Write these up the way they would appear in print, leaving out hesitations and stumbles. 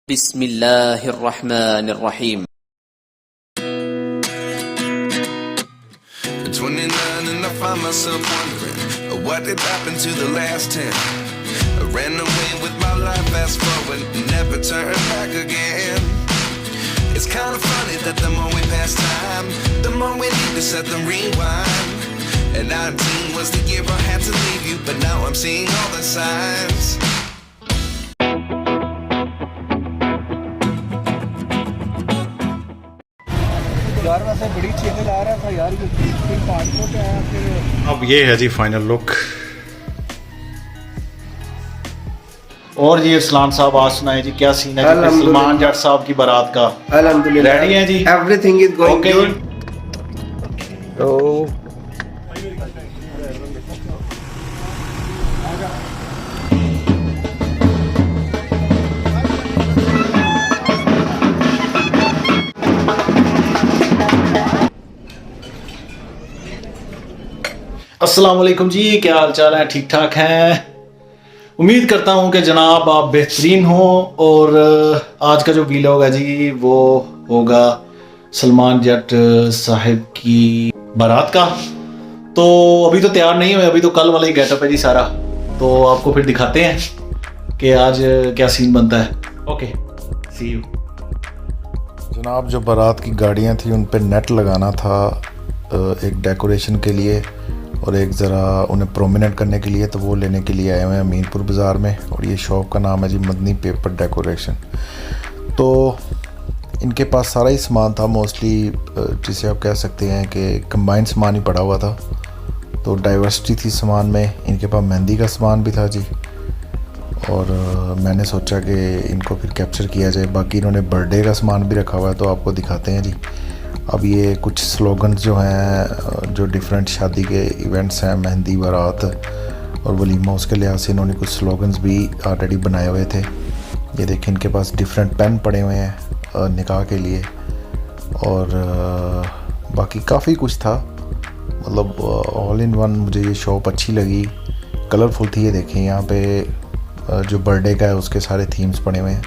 बिस्मिल्लाहिर्रहमानिर्रहीम। 29 and I find myself wondering what did happen to the last 10. I ran away with my life, fast forward, never turn back again. It's kind of funny that the more we pass time, the more we need to set them rewind. And 19 was the year I had to leave you, but now I'm seeing all the signs. यार वैसे बड़ी channel आ रहा था यार, ये फिर 500 पे आया फिर। अब ये है जी फाइनल लुक। और जी अरसलान साहब आज सुनाए जी क्या सीन है जी सलमान जट साहब की बारात का। अल्हम्दुलिल्लाह रेडी हैं जी, एवरीथिंग इज गोइंग गुड। तो अस्सलाम वालेकुम जी, क्या हाल चाल है? ठीक ठाक हैं? उम्मीद करता हूं कि जनाब आप बेहतरीन हो। और आज का जो वीलॉग है जी वो होगा सलमान जट साहिब की बारात का। तो अभी तो तैयार नहीं हुए, अभी तो कल वाला ही गेटअप है जी सारा। तो आपको फिर दिखाते हैं कि आज क्या सीन बनता है। Okay, see you. जनाब जो बारात की गाड़ियाँ थी उन पे नेट लगाना था एक डेकोरेशन के लिए और एक ज़रा उन्हें प्रोमिनेंट करने के लिए, तो वो लेने के लिए आए हुए हैं मीनपुर बाज़ार में। और ये शॉप का नाम है जी मदनी पेपर डेकोरेशन। तो इनके पास सारा ही सामान था मोस्टली, जिसे आप कह सकते हैं कि कंबाइंड सामान ही पड़ा हुआ था। तो डाइवर्सिटी थी सामान में। इनके पास मेहंदी का सामान भी था जी, और मैंने सोचा कि इनको फिर कैप्चर किया जाए। बाकी इन्होंने बर्थडे का सामान भी रखा हुआ है, तो आपको दिखाते हैं जी। अब ये कुछ स्लोगन्स जो हैं, जो डिफरेंट शादी के इवेंट्स हैं, मेहंदी, बारात और वलीमा, उसके लिहाज से इन्होंने कुछ स्लोगन्स भी ऑलरेडी बनाए हुए थे। ये देखें, इनके पास डिफरेंट पेन पड़े हुए हैं निकाह के लिए। और बाकी काफ़ी कुछ था, मतलब ऑल इन वन। मुझे ये शॉप अच्छी लगी, कलरफुल थी। ये देखें यहाँ पे जो बर्थडे का है उसके सारे थीम्स पड़े हुए हैं।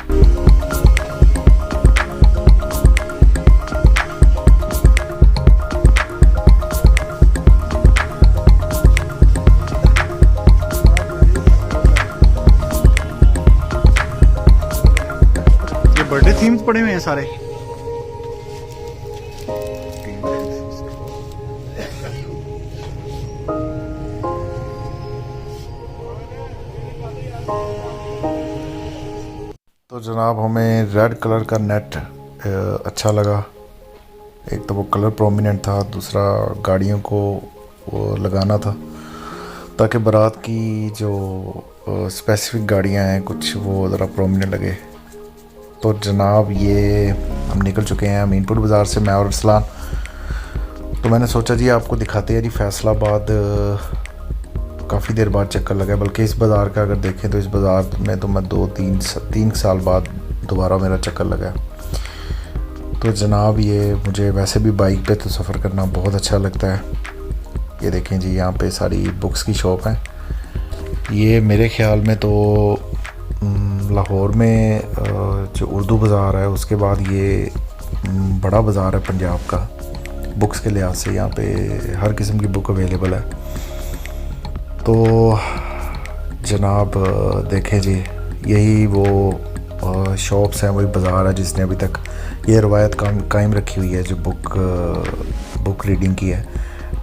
बर्थडे थीम्स पड़े हुए हैं सारे। तो जनाब हमें रेड कलर का नेट अच्छा लगा। एक तो वो कलर प्रोमिनेंट था, दूसरा गाड़ियों को वो लगाना था ताकि बारात की जो स्पेसिफिक गाड़ियां हैं कुछ वो ज़रा प्रोमिनेंट लगे। तो जनाब ये हम निकल चुके हैं मीनपुर बाज़ार से, मैं और अरसलान। तो मैंने सोचा जी आपको दिखाते हैं जी फैसलाबाद। काफ़ी देर बाद चक्कर लगा, बल्कि इस बाज़ार का अगर देखें तो इस बाज़ार में तो मैं 2-3 साल बाद दोबारा मेरा चक्कर लगा। तो जनाब ये मुझे वैसे भी बाइक पे तो सफ़र करना बहुत अच्छा लगता है। ये देखें जी, यहाँ पे सारी बुक्स की शॉप है। ये मेरे ख्याल में तो लाहौर में जो उर्दू बाज़ार है उसके बाद ये बड़ा बाज़ार है पंजाब का बुक्स के लिहाज से। यहाँ पे हर किस्म की बुक अवेलेबल है। तो जनाब देखें जी, यही वो शॉप्स हैं, वही बाज़ार है जिसने अभी तक ये रवायत कायम रखी हुई है जो बुक रीडिंग की है।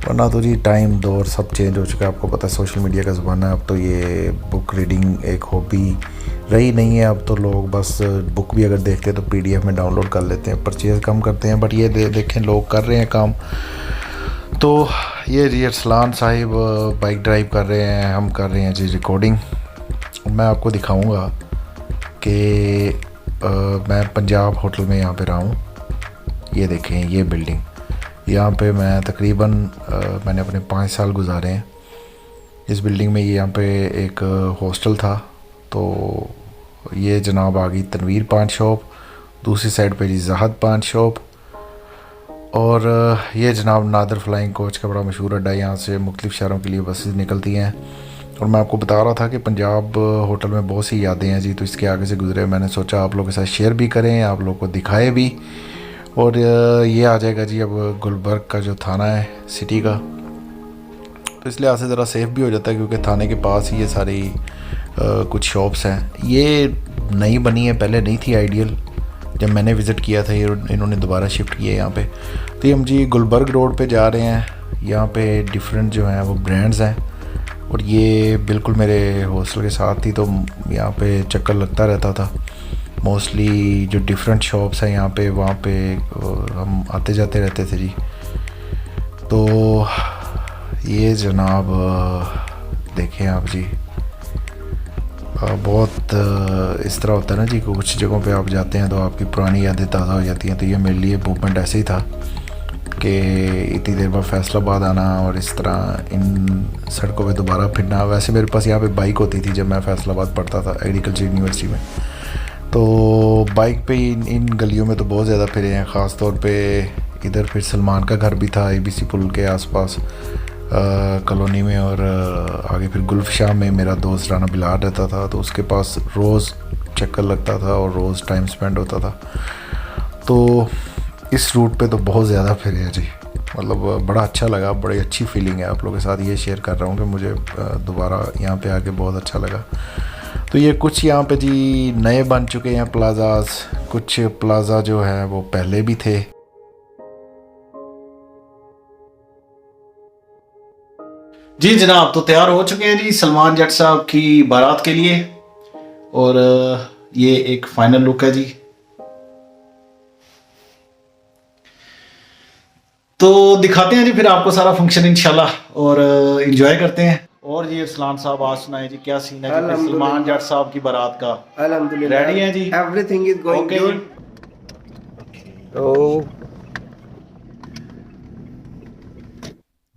वरना तो जी टाइम दौर सब चेंज हो चुका है। आपको पता है सोशल मीडिया का ज़माना है। अब तो ये बुक रीडिंग एक हॉबी रही नहीं है। अब तो लोग बस बुक भी अगर देखते हैं तो PDF में डाउनलोड कर लेते हैं, परचेज़ कम करते हैं। बट ये देखें लोग कर रहे हैं काम। तो ये जी अरसलान साहिब बाइक ड्राइव कर रहे हैं, हम कर रहे हैं जी रिकॉर्डिंग। मैं आपको दिखाऊंगा कि मैं पंजाब होटल में यहाँ पे रहा हूँ। ये देखें ये बिल्डिंग, यहाँ पे मैं तकरीबन मैंने अपने 5 साल गुजारे हैं इस बिल्डिंग में। यहाँ पे एक हॉस्टल था। तो ये जनाब आ गई तनवीर पान शॉप, दूसरी साइड पे जी जहाद पान शॉप। और ये जनाब नादर फ्लाइंग कोच का बड़ा मशहूर अड्डा है। यहाँ से मुख्तलिफ़ शहरों के लिए बसेस निकलती हैं। और मैं आपको बता रहा था कि पंजाब होटल में बहुत सी यादें हैं जी, तो इसके आगे से गुजरे मैंने सोचा आप लोगों के साथ शेयर भी करें, आप लोगों को दिखाए भी। और ये आ जाएगा जी अब गुलबर्ग का जो थाना है सिटी का, तो इसलिए आज से ज़रा सेफ़ भी हो जाता है क्योंकि थाने के पास ही ये सारी कुछ शॉप्स हैं। ये नई बनी है, पहले नहीं थी आइडियल, जब मैंने विज़िट किया था ये इन्होंने दोबारा शिफ्ट किया है यहाँ पे। तो हम जी गुलबर्ग रोड पे जा रहे हैं। यहाँ पे डिफरेंट जो हैं वो ब्रांड्स हैं और ये बिल्कुल मेरे हॉस्टल के साथ ही, तो यहाँ पे चक्कर लगता रहता था। मोस्टली जो डिफरेंट शॉप्स हैं यहाँ पे, वहाँ पे हम आते जाते रहते थे जी। तो ये जनाब देखें आप जी, बहुत इस तरह होता है ना जी, कुछ जगहों पे आप जाते हैं तो आपकी पुरानी यादें ताज़ा हो जाती हैं। तो ये मेरे लिए मूवमेंट ऐसे ही था कि इतनी देर बाद फैसलाबाद आना और इस तरह इन सड़कों पे दोबारा फिरना। वैसे मेरे पास यहाँ पे बाइक होती थी जब मैं फैसलाबाद पढ़ता था एग्रीकल्चर यूनिवर्सिटी में, तो बाइक पे इन गलियों में तो बहुत ज़्यादा फिरे हैं। ख़ास तौर पे इधर फिर सलमान का घर भी था ABC पुल के आसपास कॉलोनी में, और आगे फिर गुल्फशाह में मेरा दोस्त राना बिलाल रहता था, तो उसके पास रोज़ चक्कर लगता था और रोज़ टाइम स्पेंड होता था। तो इस रूट पे तो बहुत ज़्यादा फिरे हैं जी, मतलब बड़ा अच्छा लगा, बड़ी अच्छी फीलिंग है। आप लोगों के साथ ये शेयर कर रहा हूँ कि मुझे दोबारा यहाँ पे आके बहुत अच्छा लगा। तो ये कुछ यहाँ पे जी नए बन चुके हैं प्लाज़ाज, कुछ प्लाज़ा जो है वो पहले भी थे। जी जनाब, तो तैयार हो चुके हैं जी सलमान जट साहब की बारात के लिए, और ये एक फाइनल लुक है जी। तो दिखाते हैं जी फिर आपको सारा फंक्शन इंशाल्लाह, और एंजॉय करते हैं। और जी अरसलान साहब आज सुनाए जी क्या सीन है जी सलमान जट साहब की बारात का। अल्हम्दुलिल्लाह रेडी हैं जी, everything is going Okay. Good. तो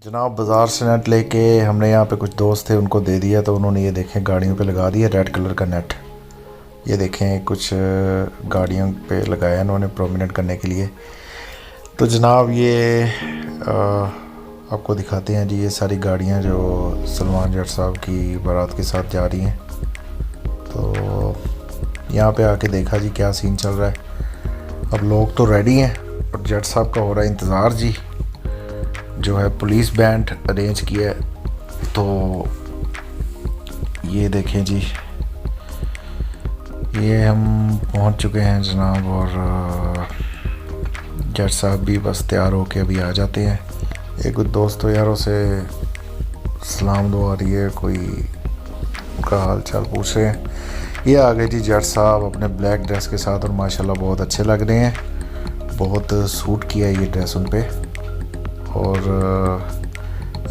जनाब बाज़ार से नेट लेके हमने यहाँ पे कुछ दोस्त थे उनको दे दिया, तो उन्होंने ये देखें गाड़ियों पे लगा दिया रेड कलर का नेट। ये देखें कुछ गाड़ियों पे लगाया इन्होंने प्रोमिनेंट करने के लिए। तो जनाब ये आपको दिखाते हैं जी, ये सारी गाड़ियाँ जो सलमान जट साहब की बारात के साथ जा रही हैं। तो यहाँ पे आके देखा जी क्या सीन चल रहा है। अब लोग तो रेडी हैं और जट साहब का हो रहा है इंतज़ार जी, जो है पुलिस बैंड अरेंज किया है। तो ये देखें जी, ये हम पहुंच चुके हैं जनाब, और जज साहब भी बस तैयार होके अभी आ जाते हैं। एक कुछ दोस्तों यारों से सलाम दुआ आ रही है, कोई उनका हाल चाल पूछ रहे हैं। ये आ गए जी जज साहब अपने ब्लैक ड्रेस के साथ, और माशाल्लाह बहुत अच्छे लग रहे हैं, बहुत सूट किया है ये ड्रेस उन पे। और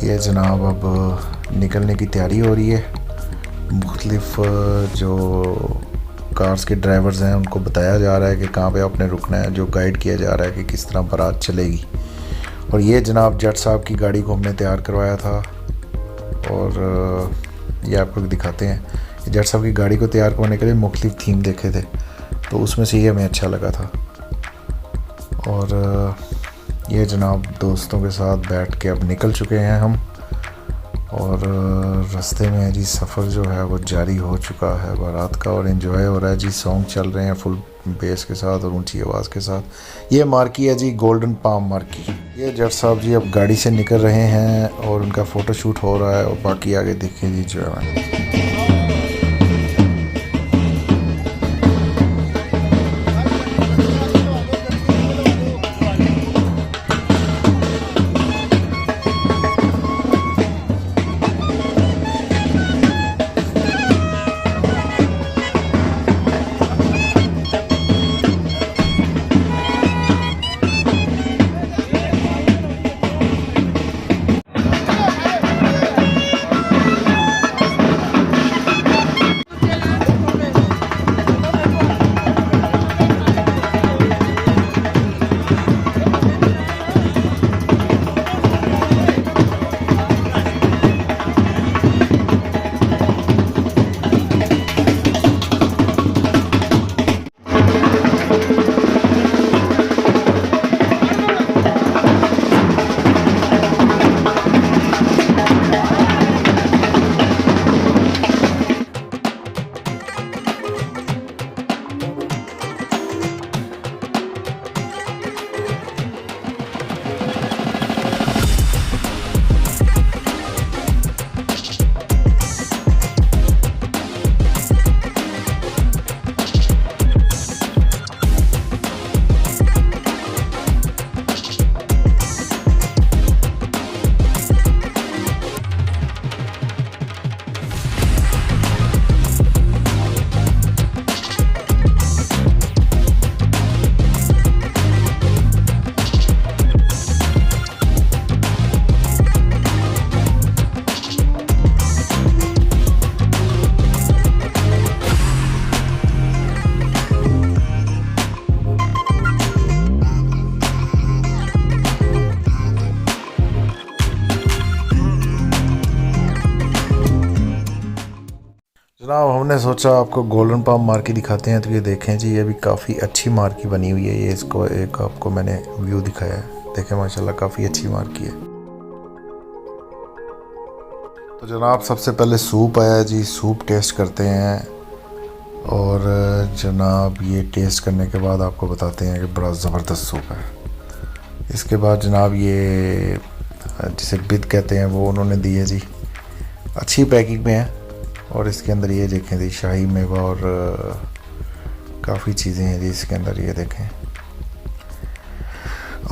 ये जनाब अब निकलने की तैयारी हो रही है। मुख्तलिफ जो कार्स के ड्राइवर्स हैं उनको बताया जा रहा है कि कहाँ पे आपने रुकना है, जो गाइड किया जा रहा है कि किस तरह बारात चलेगी। और ये जनाब जट साहब की गाड़ी को हमने तैयार करवाया था, और ये आपको दिखाते हैं। जट साहब की गाड़ी को तैयार करवाने के लिए मुख्तलिफ थीम देखे थे, तो उसमें से ये हमें अच्छा लगा था। और ये जनाब दोस्तों के साथ बैठ के अब निकल चुके हैं हम, और रास्ते में जी सफ़र जो है वो जारी हो चुका है बारात का, और एंजॉय हो रहा है जी। सॉन्ग चल रहे हैं फुल बेस के साथ और ऊंची आवाज़ के साथ। ये मार्की है जी गोल्डन पाम मार्की। ये जट साहब जी अब गाड़ी से निकल रहे हैं और उनका फ़ोटोशूट हो रहा है, और बाकी आगे देखें जी जो है। जनाब हमने सोचा आपको गोल्डन पाम मार्की दिखाते हैं, तो ये देखें जी, ये भी काफ़ी अच्छी मार्की बनी हुई है। ये इसको एक आपको मैंने व्यू दिखाया है, देखें माशाल्लाह काफ़ी अच्छी मार्की है। तो जनाब सबसे पहले सूप आया जी, सूप टेस्ट करते हैं और जनाब ये टेस्ट करने के बाद आपको बताते हैं कि बड़ा ज़बरदस्त सूप है। इसके बाद जनाब ये जिसे बिद कहते हैं वो उन्होंने दी है जी, अच्छी पैकिंग में है। और इसके अंदर ये देखें जी शाही मेवा और काफ़ी चीज़ें हैं जी इसके अंदर, ये देखें।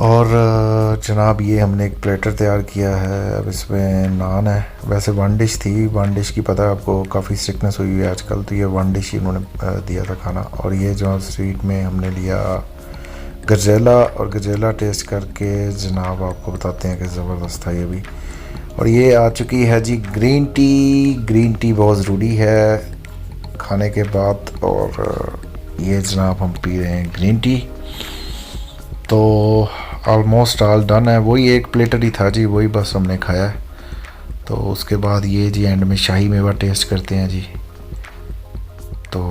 और जनाब ये हमने एक प्लेटर तैयार किया है, अब इसमें नान है। वैसे वन डिश थी, वन डिश की पता है आपको काफ़ी स्ट्रिक्टनेस हुई है आजकल, तो ये वन डिश ही उन्होंने दिया था खाना। और ये जो स्वीट में हमने लिया गजेला, और गजेला टेस्ट करके जनाब आपको बताते हैं कि ज़बरदस्त था ये भी। और ये आ चुकी है जी ग्रीन टी। ग्रीन टी बहुत ज़रूरी है खाने के बाद, और ये जनाब हम पी रहे हैं ग्रीन टी। तो ऑलमोस्ट ऑल डन है। वही एक प्लेटर ही था जी, वही बस हमने खाया है। तो उसके बाद ये जी एंड में शाही मेवा टेस्ट करते हैं जी। तो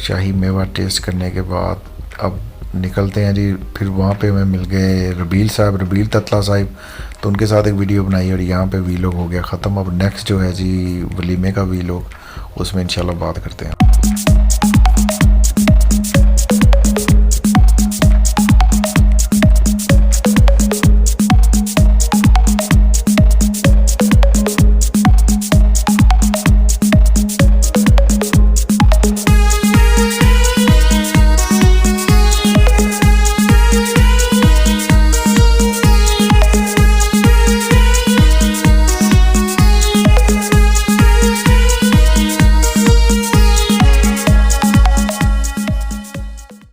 शाही मेवा टेस्ट करने के बाद अब निकलते हैं जी। फिर वहाँ पे हमें मिल गए रबील साहब, रबील ततला साहब, तो उनके साथ एक वीडियो बनाई और यहाँ पे वीलॉग हो गया ख़त्म। अब नेक्स्ट जो है जी वलीमे का वीलॉग, उसमें इंशाल्लाह बात करते हैं।